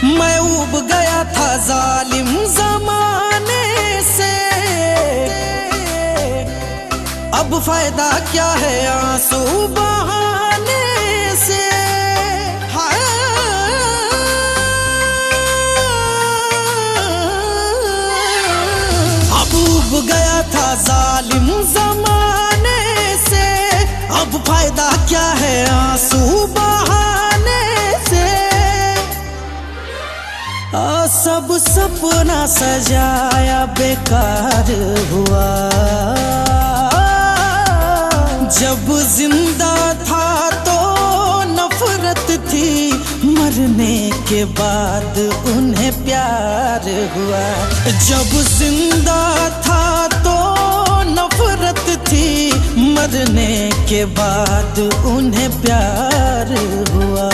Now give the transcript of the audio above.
मैं उब गया था जालिम जमाने से, अब फायदा क्या है आंसू बहाने से। अब उब गया था जालिम जमाने से, अब फायदा क्या है आंसू बहाने से। सब सपना सजाया बेकार हुआ, जब जिंदा था तो नफरत थी, मरने के बाद उन्हें प्यार हुआ। जब जिंदा था तो नफरत थी, मरने के बाद उन्हें प्यार हुआ।